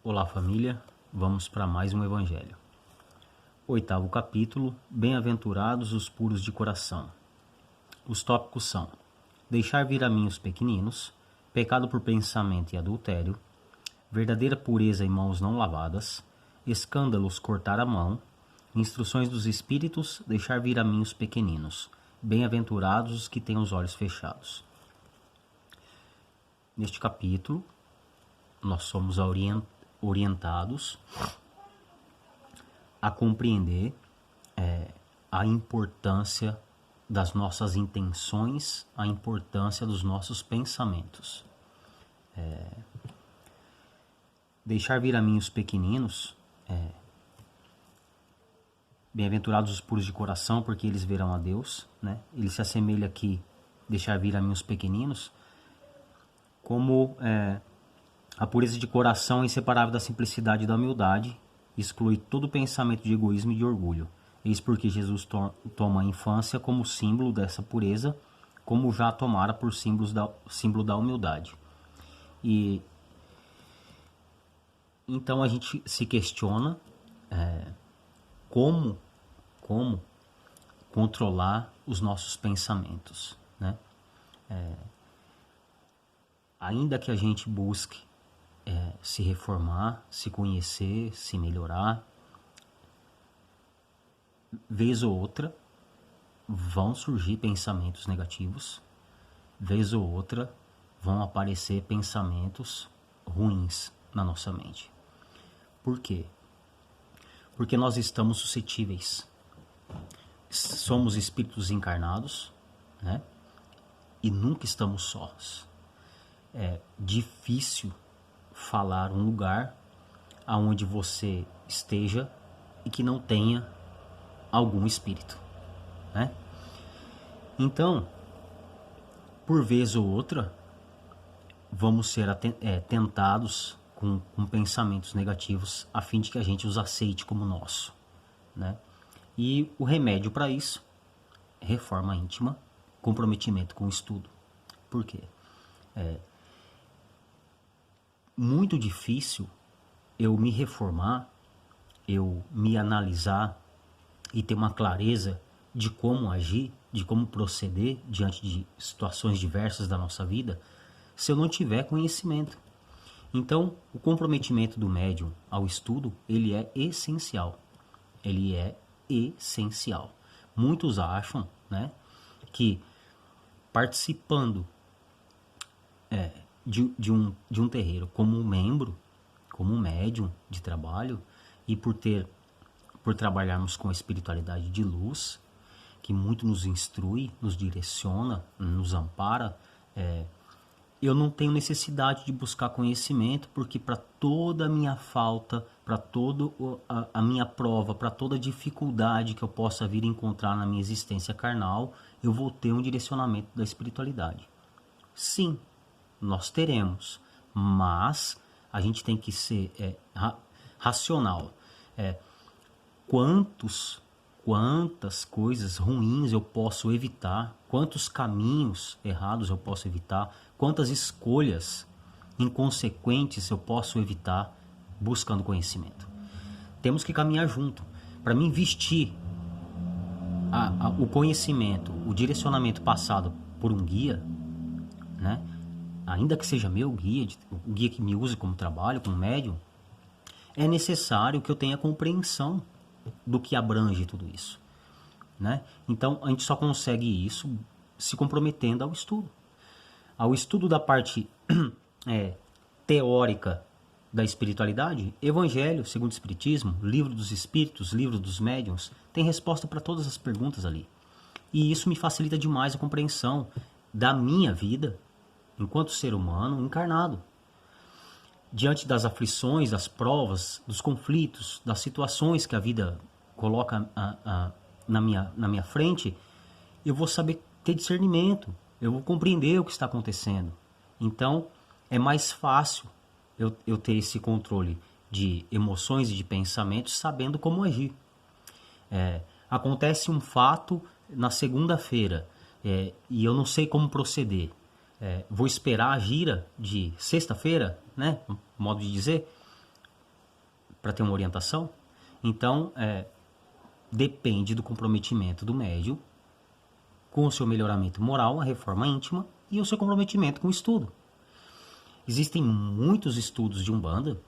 Olá família, vamos para mais um Evangelho. Oitavo capítulo, Bem-aventurados os puros de coração. Os tópicos são: deixar vir a mim os pequeninos, pecado por pensamento e adultério, verdadeira pureza e mãos não lavadas, escândalos cortar a mão, instruções dos espíritos, deixar vir a mim os pequeninos, bem-aventurados os que têm os olhos fechados. Neste capítulo, nós somos orientados a compreender a importância das nossas intenções, a importância dos nossos pensamentos. Deixar vir a mim os pequeninos, bem-aventurados os puros de coração, porque eles verão a Deus, né? Ele se assemelha aqui, deixar vir a mim os pequeninos, como a pureza de coração é inseparável da simplicidade e da humildade, exclui todo pensamento de egoísmo e de orgulho. Eis porque Jesus toma a infância como símbolo dessa pureza, como já a tomara por símbolo da humildade. E então a gente se questiona como controlar os nossos pensamentos, né? Ainda que a gente busque se reformar, se conhecer, se melhorar, vez ou outra vão surgir pensamentos negativos, vez ou outra vão aparecer pensamentos ruins na nossa mente. Por quê? Porque nós estamos suscetíveis. Somos espíritos encarnados, né? E nunca estamos sós. É difícil falar um lugar aonde você esteja e que não tenha algum espírito, né? Então, por vez ou outra, vamos ser tentados com pensamentos negativos a fim de que a gente os aceite como nosso, né? E o remédio para isso é reforma íntima, comprometimento com o estudo. Por quê? Muito difícil eu me reformar, eu me analisar e ter uma clareza de como agir, de como proceder diante de situações diversas da nossa vida, se eu não tiver conhecimento. Então, o comprometimento do médium ao estudo, ele é essencial. Ele é essencial. Muitos acham, né, que participando de um terreiro como um membro, como um médium de trabalho, e por trabalharmos com a espiritualidade de luz, que muito nos instrui, nos direciona, nos ampara, eu não tenho necessidade de buscar conhecimento, porque para toda a minha falta, para toda a minha prova, para toda a dificuldade que eu possa vir encontrar na minha existência carnal, eu vou ter um direcionamento da espiritualidade. Sim, nós teremos, mas a gente tem que ser racional. Quantas coisas ruins eu posso evitar, quantos caminhos errados eu posso evitar, quantas escolhas inconsequentes eu posso evitar buscando conhecimento. Temos que caminhar junto. Para mim vestir o conhecimento, o direcionamento passado por um guia, né? Ainda que seja meu guia, o guia que me use como trabalho, como médium, é necessário que eu tenha compreensão do que abrange tudo isso, né? Então, a gente só consegue isso se comprometendo ao estudo da parte teórica da espiritualidade. Evangelho segundo o Espiritismo, Livro dos Espíritos, Livro dos Médiuns, tem resposta para todas as perguntas ali. E isso me facilita demais a compreensão da minha vida enquanto ser humano encarnado. Diante das aflições, das provas, dos conflitos, das situações que a vida coloca na minha frente, eu vou saber ter discernimento, eu vou compreender o que está acontecendo. Então, é mais fácil eu ter esse controle de emoções e de pensamentos, sabendo como agir. Acontece um fato na segunda-feira e eu não sei como proceder. Vou esperar a gira de sexta-feira, né, modo de dizer, para ter uma orientação. Então, depende do comprometimento do médium com o seu melhoramento moral, a reforma íntima e o seu comprometimento com o estudo. Existem muitos estudos de Umbanda,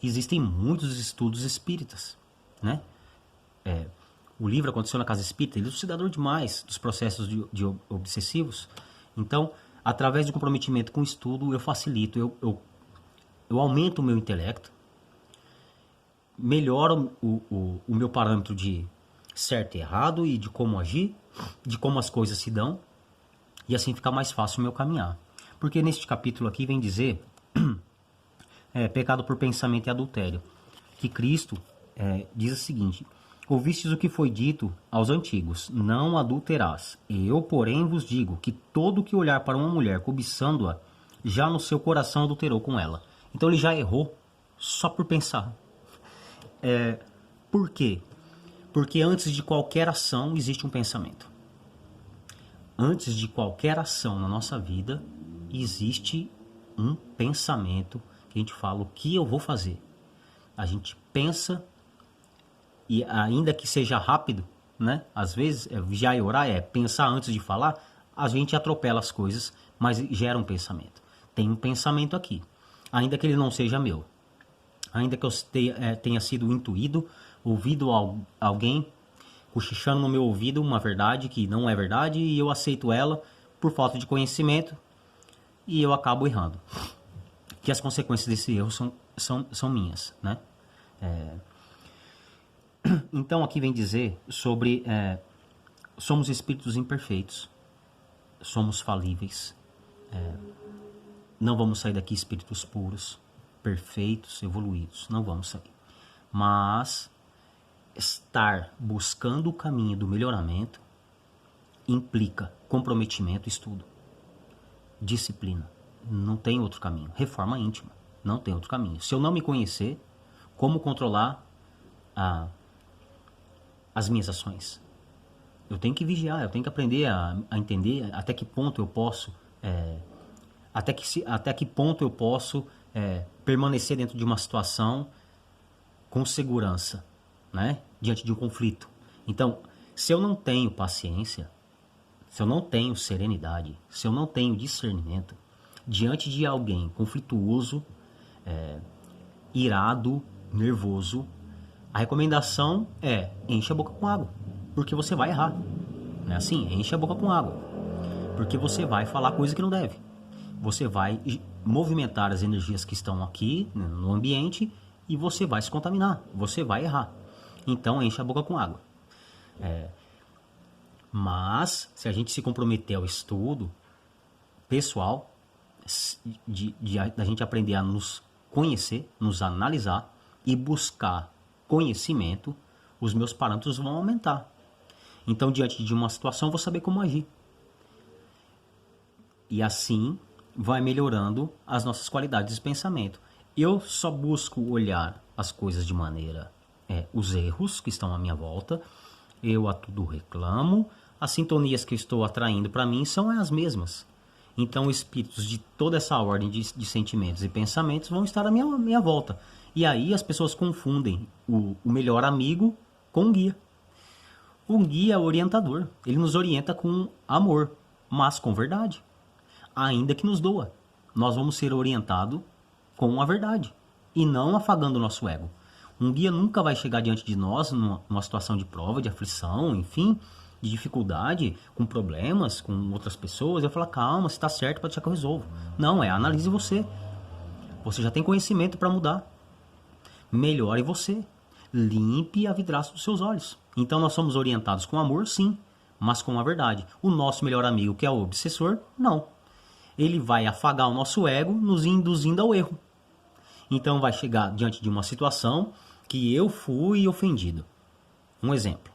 existem muitos estudos espíritas, né? O livro Aconteceu na Casa Espírita, ele é elucidador demais dos processos de obsessivos. Então, através do comprometimento com o estudo, eu facilito, eu aumento o meu intelecto, melhoro o meu parâmetro de certo e errado e de como agir, de como as coisas se dão, e assim fica mais fácil o meu caminhar. Porque neste capítulo aqui vem dizer pecado por pensamento e adultério, que Cristo diz o seguinte: ouvistes o que foi dito aos antigos, não adulterás. Eu, porém, vos digo que todo que olhar para uma mulher cobiçando-a, já no seu coração adulterou com ela. Então ele já errou só por pensar. Por quê? Porque antes de qualquer ação existe um pensamento. Antes de qualquer ação na nossa vida, existe um pensamento que a gente fala o que eu vou fazer. A gente pensa, e ainda que seja rápido, né? Às vezes, vigiar e orar pensar antes de falar, a gente atropela as coisas, mas gera um pensamento. Tem um pensamento aqui, ainda que ele não seja meu. Ainda que eu tenha sido intuído, ouvido alguém cochichando no meu ouvido uma verdade que não é verdade, e eu aceito ela por falta de conhecimento, e eu acabo errando. Que as consequências desse erro são minhas, né? Então aqui vem dizer sobre somos espíritos imperfeitos, somos falíveis, não vamos sair daqui espíritos puros, perfeitos, evoluídos, não vamos sair. Mas estar buscando o caminho do melhoramento implica comprometimento e estudo, disciplina. Não tem outro caminho. Reforma íntima, não tem outro caminho. Se eu não me conhecer, como controlar as minhas ações? Eu tenho que vigiar, eu tenho que aprender a entender até que ponto eu posso até que ponto eu posso permanecer dentro de uma situação com segurança, né? Diante de um conflito. Então, se eu não tenho paciência, se eu não tenho serenidade, se eu não tenho discernimento, diante de alguém conflituoso, irado, nervoso, a recomendação enche a boca com água, porque você vai errar. Não é assim? Enche a boca com água, porque você vai falar coisa que não deve. Você vai movimentar as energias que estão aqui no ambiente e você vai se contaminar, você vai errar. Então enche a boca com água. Mas se a gente se comprometer ao estudo pessoal, da gente aprender a nos conhecer, nos analisar e buscar conhecimento, os meus parâmetros vão aumentar. Então, diante de uma situação, eu vou saber como agir. E assim vai melhorando as nossas qualidades de pensamento. Eu só busco olhar as coisas de maneira... os erros que estão à minha volta, eu a tudo reclamo, as sintonias que eu estou atraindo para mim são as mesmas. Então, espíritos de toda essa ordem de sentimentos e pensamentos vão estar à minha volta. E aí as pessoas confundem o melhor amigo com um guia. Um guia é orientador. Ele nos orienta com amor, mas com verdade. Ainda que nos doa. Nós vamos ser orientados com a verdade e não afagando o nosso ego. Um guia nunca vai chegar diante de nós numa situação de prova, de aflição, enfim, de dificuldade, com problemas, com outras pessoas. Eu falo, calma, se está certo, pode deixar que eu resolvo. Não, analise você. Você já tem conhecimento para mudar. Melhore você. Limpe a vidraça dos seus olhos. Então nós somos orientados com amor, sim, mas com a verdade. O nosso melhor amigo, que é o obsessor, não. Ele vai afagar o nosso ego, nos induzindo ao erro. Então vai chegar diante de uma situação que eu fui ofendido. Um exemplo.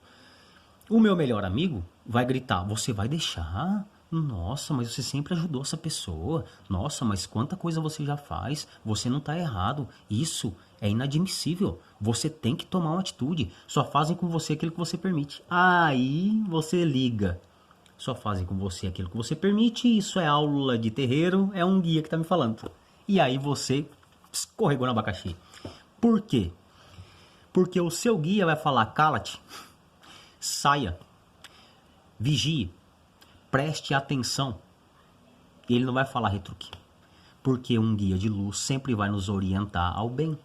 O meu melhor amigo vai gritar, você vai deixar? Nossa, mas você sempre ajudou essa pessoa. Nossa, mas quanta coisa você já faz. Você não está errado. Isso é inadmissível. Você tem que tomar uma atitude. Só fazem com você aquilo que você permite. Aí você liga. Só fazem com você aquilo que você permite. Isso é aula de terreiro. É um guia que está me falando. E aí você escorregou no abacaxi. Por quê? Porque o seu guia vai falar: cala-te, saia, vigie, preste atenção. Ele não vai falar retruque. Porque um guia de luz sempre vai nos orientar ao bem.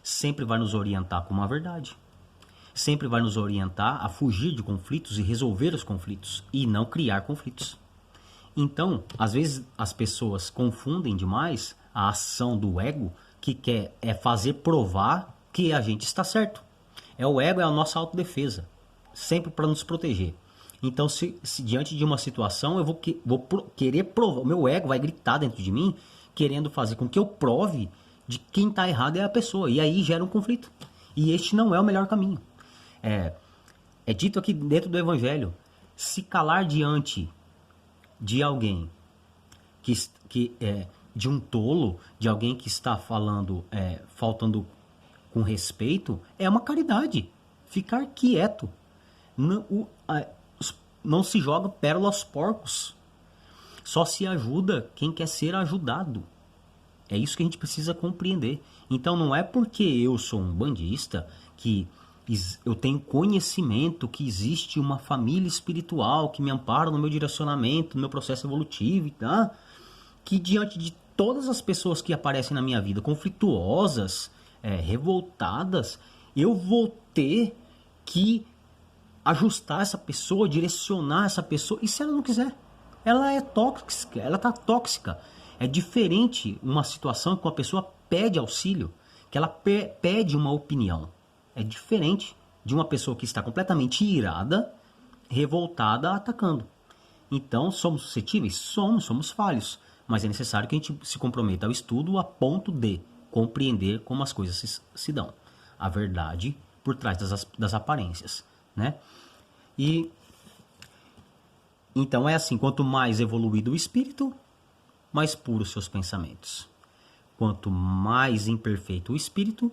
Sempre vai nos orientar com uma verdade. Sempre vai nos orientar a fugir de conflitos e resolver os conflitos. E não criar conflitos. Então, às vezes as pessoas confundem demais a ação do ego, que quer fazer provar que a gente está certo. O ego é a nossa autodefesa, sempre para nos proteger. Então, se diante de uma situação, eu vou querer provar, o meu ego vai gritar dentro de mim, querendo fazer com que eu prove de quem está errado é a pessoa. E aí gera um conflito. E este não é o melhor caminho. É dito aqui dentro do Evangelho: se calar diante de alguém de um tolo, de alguém que está falando, faltando com respeito, é uma caridade. Ficar quieto. Não se joga pérola aos porcos. Só se ajuda quem quer ser ajudado. É isso que a gente precisa compreender. Então não é porque eu sou um bandista que eu tenho conhecimento que existe uma família espiritual que me ampara no meu direcionamento, no meu processo evolutivo, tá? Que diante de todas as pessoas que aparecem na minha vida conflituosas, revoltadas, eu vou ter que ajustar essa pessoa, direcionar essa pessoa. E se ela não quiser? Ela é tóxica, ela tá tóxica. É diferente uma situação que uma pessoa pede auxílio, que ela pede uma opinião. É diferente de uma pessoa que está completamente irada, revoltada, atacando. Então, somos suscetíveis? Somos falhos. Mas é necessário que a gente se comprometa ao estudo a ponto de compreender como as coisas se dão. A verdade por trás das aparências, né? E então é assim: quanto mais evoluído o espírito, mais puros seus pensamentos. Quanto mais imperfeito o espírito,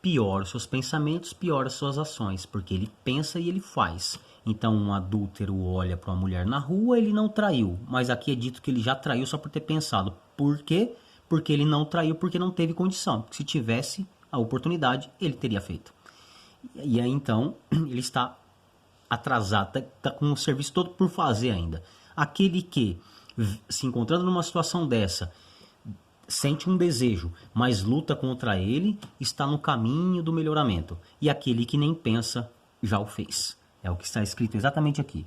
pior os seus pensamentos, pior as suas ações, porque ele pensa e ele faz. Então um adúltero olha para uma mulher na rua, ele não traiu, mas aqui é dito que ele já traiu só por ter pensado. Por quê? Porque ele não traiu porque não teve condição. Se tivesse a oportunidade, ele teria feito. E aí então ele está atrasado, está com o serviço todo por fazer ainda. Aquele que, se encontrando numa situação dessa, sente um desejo, mas luta contra ele, está no caminho do melhoramento. E aquele que nem pensa, já o fez. É o que está escrito exatamente aqui.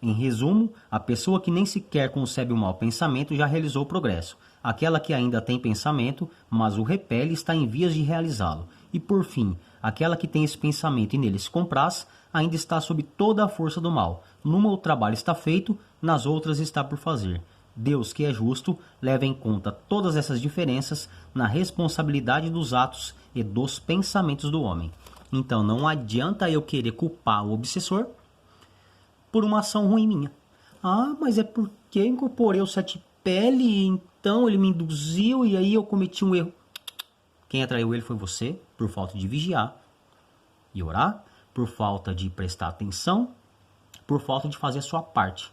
Em resumo, a pessoa que nem sequer concebe o mau pensamento já realizou o progresso. Aquela que ainda tem pensamento, mas o repele, está em vias de realizá-lo. E por fim, aquela que tem esse pensamento e nele se compraz, ainda está sob toda a força do mal. Numa o trabalho está feito, nas outras está por fazer. Deus, que é justo, leva em conta todas essas diferenças na responsabilidade dos atos e dos pensamentos do homem. Então não adianta eu querer culpar o obsessor por uma ação ruim minha. Ah, mas é porque eu incorporei o sete pele, então ele me induziu e aí eu cometi um erro. Quem atraiu ele foi você, por falta de vigiar e orar, por falta de prestar atenção, por falta de fazer a sua parte,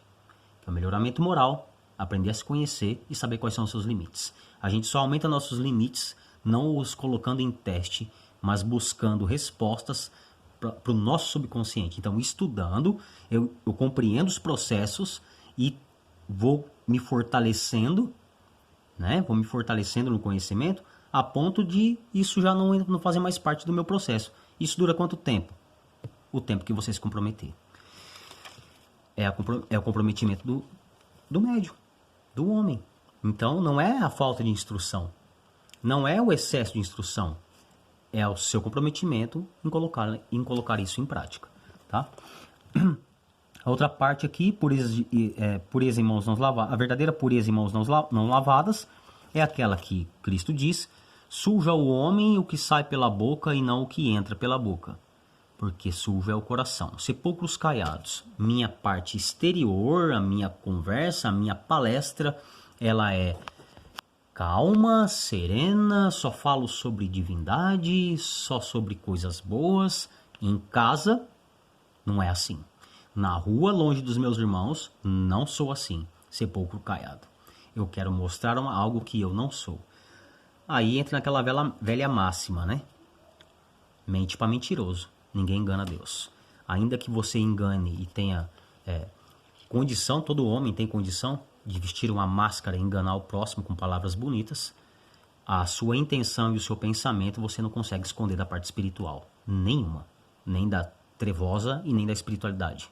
que é o melhoramento moral, aprender a se conhecer e saber quais são os seus limites. A gente só aumenta nossos limites não os colocando em teste, mas buscando respostas para o nosso subconsciente. Então, estudando, eu compreendo os processos e vou me fortalecendo, né? Vou me fortalecendo no conhecimento a ponto de isso já não fazer mais parte do meu processo. Isso dura quanto tempo? O tempo que você se comprometer. É o comprometimento do médium, do homem. Então, não é a falta de instrução, não é o excesso de instrução, é o seu comprometimento em colocar isso em prática, tá? A outra parte aqui, pureza em mãos não lavadas, a verdadeira pureza em mãos não lavadas é aquela que Cristo diz: suja o homem o que sai pela boca e não o que entra pela boca, porque sujo é o coração. Sepulcros caiados. Minha parte exterior, a minha conversa, a minha palestra, ela é calma, serena, só falo sobre divindade, só sobre coisas boas. Em casa, não é assim. Na rua, longe dos meus irmãos, não sou assim. Sepulcro caiado. Eu quero mostrar algo que eu não sou. Aí entra naquela velha máxima, né? mente para mentiroso. Ninguém engana Deus. Ainda que você engane e tenha condição, todo homem tem condição de vestir uma máscara e enganar o próximo com palavras bonitas, a sua intenção e o seu pensamento você não consegue esconder da parte espiritual. Nenhuma. Nem da trevosa e nem da espiritualidade.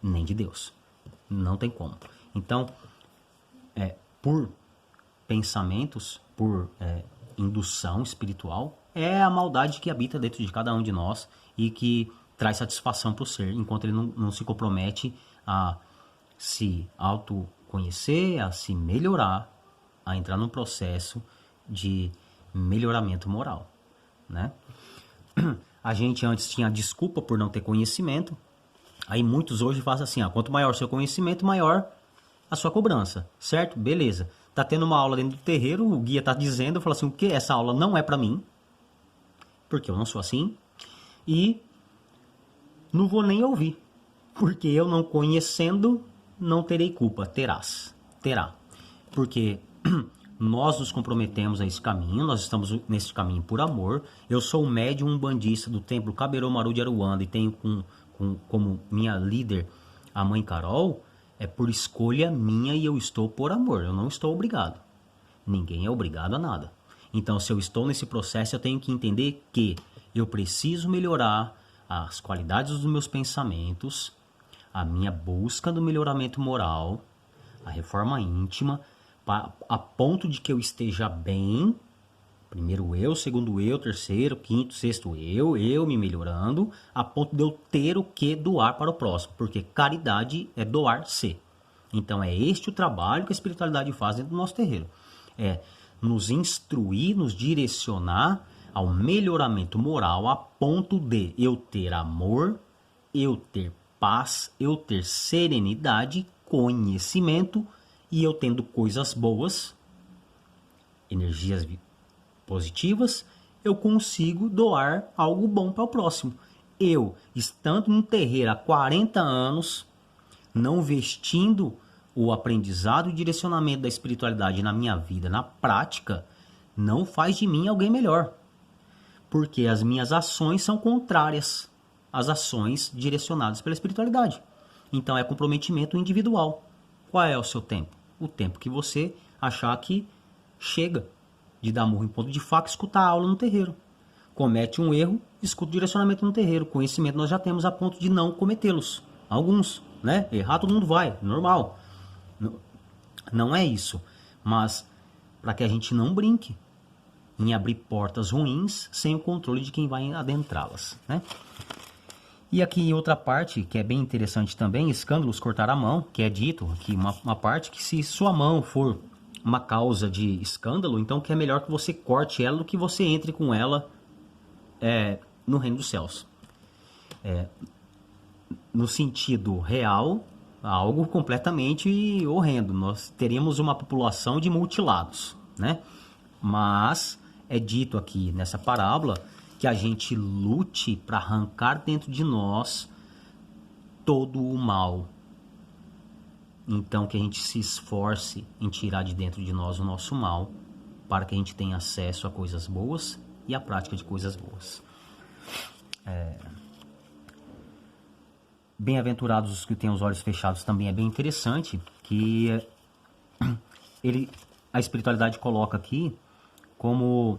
Nem de Deus. Não tem como. Então, por pensamentos, por indução espiritual, é a maldade que habita dentro de cada um de nós e que traz satisfação para o ser, enquanto ele não se compromete a se autoconhecer, a se melhorar, a entrar num processo de melhoramento moral, né? A gente antes tinha desculpa por não ter conhecimento, aí muitos hoje fazem assim, quanto maior o seu conhecimento, maior a sua cobrança, certo? Beleza. Tá tendo uma aula dentro do terreiro, o guia tá dizendo, eu falo assim, o que? Essa aula não é para mim, porque eu não sou assim, e não vou nem ouvir, porque eu não conhecendo, não terei culpa. Terá. Porque nós nos comprometemos a esse caminho, nós estamos nesse caminho por amor. Eu sou um médium umbandista do templo Kaberomaru de Aruanda e tenho como minha líder a mãe Carol, é por escolha minha e eu estou por amor, eu não estou obrigado. Ninguém é obrigado a nada. Então, se eu estou nesse processo, eu tenho que entender que eu preciso melhorar as qualidades dos meus pensamentos, a minha busca do melhoramento moral, a reforma íntima, a ponto de que eu esteja bem, primeiro eu, segundo eu, terceiro, quinto, sexto eu me melhorando, a ponto de eu ter o que doar para o próximo, porque caridade é doar-se. Então é este o trabalho que a espiritualidade faz dentro do nosso terreiro. É nos instruir, nos direcionar ao melhoramento moral a ponto de eu ter amor, eu ter paz, eu ter serenidade, conhecimento e eu tendo coisas boas, energias positivas, eu consigo doar algo bom para o próximo. Eu, estando no terreiro há 40 anos, não vestindo o aprendizado e direcionamento da espiritualidade na minha vida, na prática, não faz de mim alguém melhor. Porque as minhas ações são contrárias às ações direcionadas pela espiritualidade. Então é comprometimento individual. Qual é o seu tempo? O tempo que você achar que chega de dar murro em ponto de faca e escutar a aula no terreiro. Comete um erro, escuta o direcionamento no terreiro. Conhecimento nós já temos a ponto de não cometê-los. Alguns, né? Errar todo mundo vai, normal. Não é isso. Mas para que a gente não brinque em abrir portas ruins sem o controle de quem vai adentrá-las, né? E aqui em outra parte, que é bem interessante também, escândalos cortar a mão, que é dito aqui uma parte que se sua mão for uma causa de escândalo, então que é melhor que você corte ela do que você entre com ela no reino dos céus. No sentido real, algo completamente horrendo. Nós teríamos uma população de mutilados, né? Mas é dito aqui nessa parábola que a gente lute para arrancar dentro de nós todo o mal. Então que a gente se esforce em tirar de dentro de nós o nosso mal, para que a gente tenha acesso a coisas boas e a prática de coisas boas. Bem-aventurados os que têm os olhos fechados também é bem interessante, que a espiritualidade coloca aqui como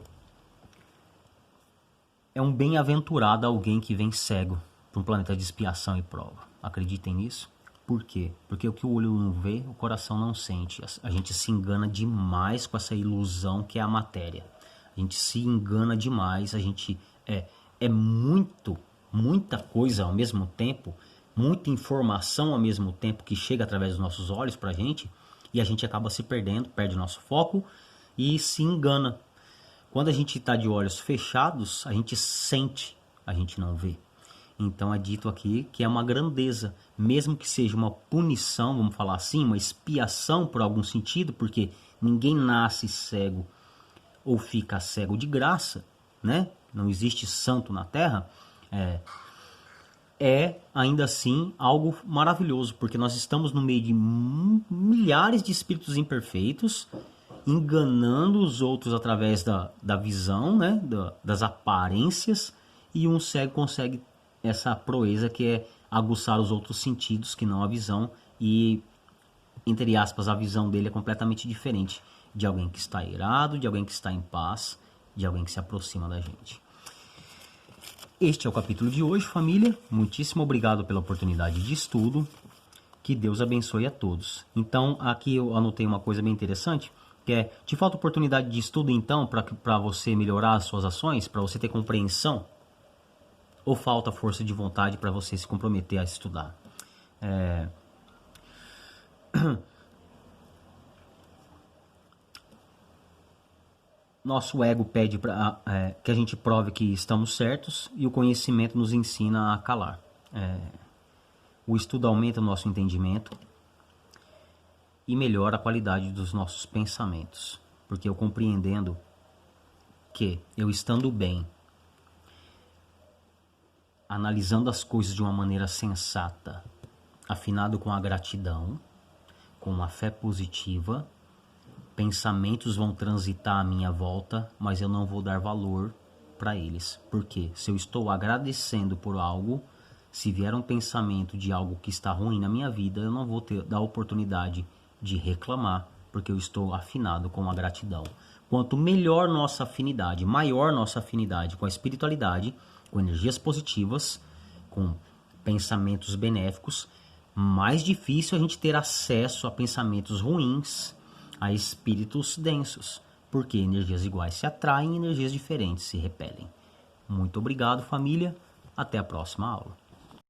é um bem-aventurado alguém que vem cego para um planeta de expiação e prova. Acreditem nisso? Por quê? Porque o que o olho não vê, o coração não sente. A gente se engana demais com essa ilusão que é a matéria. A gente se engana demais, a gente muita coisa ao mesmo tempo, muita informação ao mesmo tempo que chega através dos nossos olhos pra gente, e a gente acaba se perdendo, perde nosso foco e se engana. Quando a gente está de olhos fechados, a gente sente, a gente não vê. Então é dito aqui que é uma grandeza, mesmo que seja uma punição, vamos falar assim, uma expiação por algum sentido, porque ninguém nasce cego ou fica cego de graça, né? Não existe santo na Terra. Ainda assim algo maravilhoso, porque nós estamos no meio de milhares de espíritos imperfeitos, enganando os outros através da visão, né? Das aparências, e um cego consegue essa proeza que é aguçar os outros sentidos que não a visão, e, entre aspas, a visão dele é completamente diferente de alguém que está irado, de alguém que está em paz, de alguém que se aproxima da gente. Este é o capítulo de hoje, família. Muitíssimo obrigado pela oportunidade de estudo. Que Deus abençoe a todos. Então, aqui eu anotei uma coisa bem interessante, que é, te falta oportunidade de estudo, então, para você melhorar as suas ações, para você ter compreensão? Ou falta força de vontade para você se comprometer a estudar? Nosso ego pede que a gente prove que estamos certos, e o conhecimento nos ensina a calar. O estudo aumenta o nosso entendimento e melhora a qualidade dos nossos pensamentos, porque eu compreendendo que eu estando bem, analisando as coisas de uma maneira sensata, afinado com a gratidão, com uma fé positiva, pensamentos vão transitar à minha volta, mas eu não vou dar valor para eles. Porque se eu estou agradecendo por algo, se vier um pensamento de algo que está ruim na minha vida, eu não vou dar a oportunidade de reclamar, porque eu estou afinado com a gratidão. Quanto melhor nossa afinidade, maior nossa afinidade com a espiritualidade, com energias positivas, com pensamentos benéficos, mais difícil a gente ter acesso a pensamentos ruins, a espíritos densos, porque energias iguais se atraem e energias diferentes se repelem. Muito obrigado, família. Até a próxima aula.